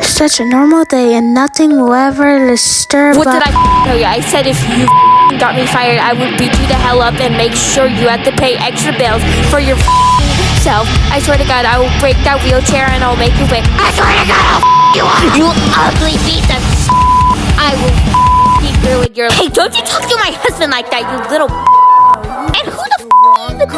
such a normal day and nothing will ever disturb What did I tell you? I said if you got me fired, I would beat you the hell up and make sure you had to pay extra bills for your self. I swear to God, I will break that wheelchair and I'll make you wait. I swear to God, I'll you up. You ugly piece of I will you through with your. Hey, don't you talk to my husband like that, you little. And who the is the